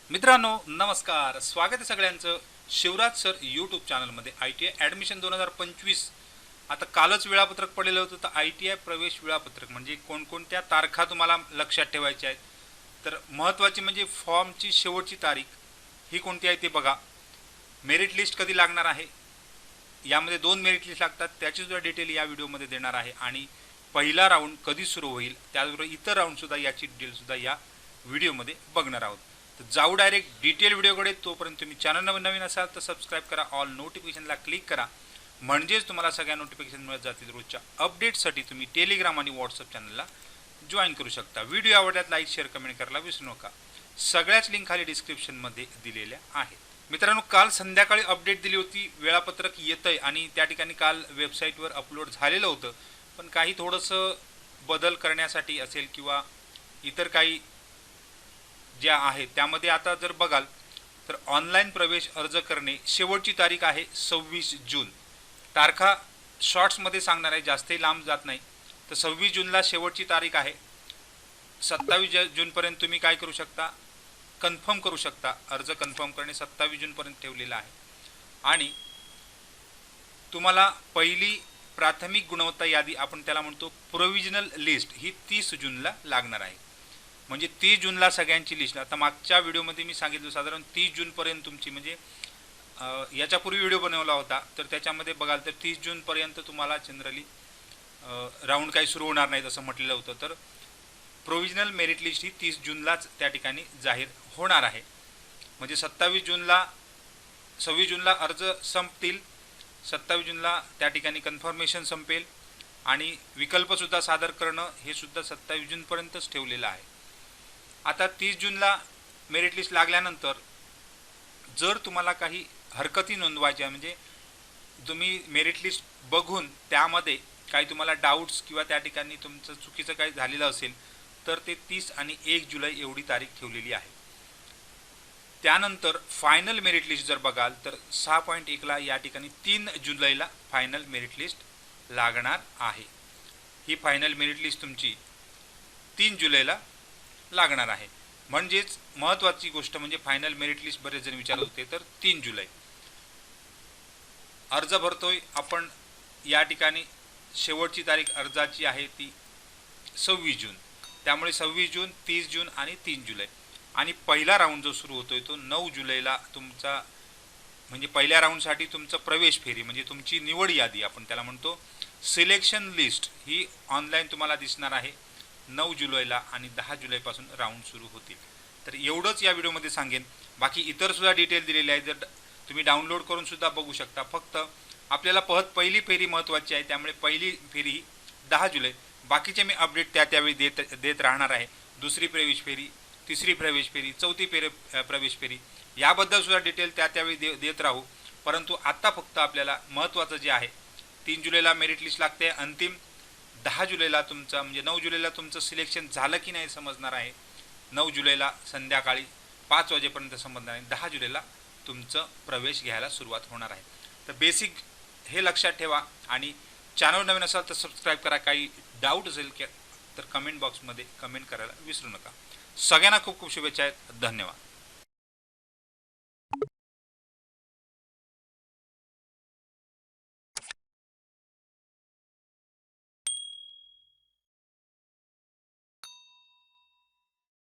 मित्रांनो नमस्कार, स्वागत आहे सगळ्यांचं शिवराज सर यूट्यूब चॅनलमध्ये। ITI ॲडमिशन 2025 आता कालच वेळापत्रक पडलेलं होतं। तर ITI प्रवेश वेळापत्रक म्हणजे कोणकोणत्या तारखा तुम्हाला लक्षात ठेवायच्या आहेत, तर महत्त्वाची म्हणजे फॉर्मची शेवटची तारीख ही कोणती आहे ते बघा। मेरिट लिस्ट कधी लागणार आहे, यामध्ये 2 मेरिट लिस्ट लागतात, त्याची सुद्धा डिटेल या व्हिडिओमध्ये देणार आहे। आणि पहिला राऊंड कधी सुरू होईल, त्याचबरोबर इतर राऊंडसुद्धा याची डिटेलसुद्धा या व्हिडिओमध्ये बघणार आहोत। तर जाऊ डायरेक्ट डिटेल व्हिडिओकडे। तोपर्यंत तुम्ही चॅनल नवीन असाल तर सबस्क्राईब करा, ऑल नोटिफिकेशनला क्लिक करा, म्हणजेच तुम्हाला सगळ्या नोटिफिकेशन मिळत जातील। रोजच्या अपडेटसाठी तुम्ही टेलिग्राम आणि व्हॉट्सअप चॅनलला जॉईन करू शकता। व्हिडिओ आवडल्यास लाईक शेअर कमेंट करायला विसरू नका, सगळ्याच लिंक खाली डिस्क्रिप्शनमध्ये दिलेल्या आहेत। मित्रांनो, काल संध्याकाळी अपडेट दिली होती, वेळापत्रक येतंय आणि त्या ठिकाणी काल वेबसाईटवर अपलोड झालेलं होतं, पण काही थोडंसं बदल करण्यासाठी असेल किंवा इतर काही ज्या आहेत त्यामध्ये आता जर बघाल तर ऑनलाईन प्रवेश अर्ज करणे शेवटची तारीख आहे 26 जून। तारखा शॉर्ट्समध्ये सांगणार आहे, जास्तही लांब जात नाही। तर 26 जूनला शेवटची तारीख आहे। 27 जूनपर्यंत तुम्ही काय करू शकता, कन्फर्म करू शकता। अर्ज कन्फर्म करणे 27 जूनपर्यंत ठेवलेला आहे। आणि तुम्हाला पहिली प्राथमिक गुणवत्ता यादी आपण त्याला म्हणतो प्रोव्हिजनल लिस्ट ही 30 जूनला लागणार आहे। म्हणजे 30 जूनला सगळ्यांची लिस्ट। आता मागच्या व्हिडिओमध्ये मी सांगितलं साधारण 30 जूनपर्यंत तुमची म्हणजे याच्यापूर्वी व्हिडिओ बनवला होता, तर त्याच्यामध्ये बघाल तर 30 जूनपर्यंत तुम्हाला जनरली राऊंड काही सुरू होणार नाही असं म्हटलेलं होतं। तर प्रोव्हिजनल मेरिट लिस्ट ही 30 जूनलाच त्या ठिकाणी जाहीर होणार आहे। म्हणजे 26 जूनला अर्ज संपतील, 27 जूनला त्या ठिकाणी कन्फर्मेशन संपेल आणि विकल्पसुद्धा सादर करणं हे सुद्धा 27 जूनपर्यंतच ठेवलेलं आहे। आता 30 जूनला मेरिट लिस्ट लागल्यानंतर जर तुम्हाला काही हरकती नोंदवायच्या, म्हणजे तुम्ही मेरिट लिस्ट बघून त्यामध्ये काही तुम्हाला डाऊट्स किंवा त्या ठिकाणी तुमचं चुकीचं काही झालेलं असेल, तर ते 30 आणि 1 जुलै एवढी तारीख ठेवलेली आहे। त्यानंतर फायनल मेरिट लिस्ट जर बघाल तर 6.1ला या ठिकाणी 3 जुलैला फायनल मेरिट लिस्ट लागणार आहे। ही फायनल मेरिट लिस्ट तुमची 3 जुलैला लागणार आहे। म्हणजेच महत्त्वाची गोष्ट म्हणजे फायनल मेरिट लिस्ट बरेच जण विचारत होते, तर 3 जुलै अर्ज भरतोय आपण। या ठिकाणी शेवटची तारीख अर्जाची आहे ती 26 जून, त्यामुळे 26 जून 30 जून आणि 3 जुलै। आणि पहिला राऊंड जो सुरू होतोय तो 9 जुलैला तुमचा, म्हणजे पहिल्या राऊंडसाठी तुमचं प्रवेश फेरी म्हणजे तुमची निवड यादी आपण त्याला म्हणतो सिलेक्शन लिस्ट ही ऑनलाईन तुम्हाला दिसणार आहे 9 जुलैला आणि 10 जुलैपासून राऊंड सुरू होतील। तर एवढंच या व्हिडिओमध्ये सांगेन, बाकी इतर सुद्धा डिटेल दिलेले आहे, जर तुम्ही डाउनलोड करून सुद्धा बघू शकता। फक्त आपल्याला पहिली फेरी महत्त्वाची आहे, त्यामुळे पहिली फेरी ही 10 जुलै, बाकीचे मी अपडेट त्यावेळी देत राहणार आहे। दुसरी प्रवेश फेरी, तिसरी प्रवेश फेरी, चौथी प्रवेश फेरी याबद्दल सुद्धा डिटेल त्यावेळी देत राहू। परंतु आत्ता फक्त आपल्याला महत्त्वाचं जे आहे 3 जुलैला मेरिट लिस्ट लागते अंतिम, 10 जुलैला तुमचं म्हणजे 9 जुलैला तुमचं सिलेक्शन झालं की नाही समजणार आहे, 9 जुलैला संध्याकाळी 5 वाजेपर्यंत समजणार आहे, 10 जुलैला तुमचं प्रवेश घ्यायला सुरुवात होणार आहे। तर बेसिक हे लक्षात ठेवा आणि चॅनल नवीन असाल तर सबस्क्राईब करा। काही डाऊट असेल तर कमेंट बॉक्समध्ये कमेंट करायला विसरू नका। सगळ्यांना खूप खूप शुभेच्छा आहेत, धन्यवाद।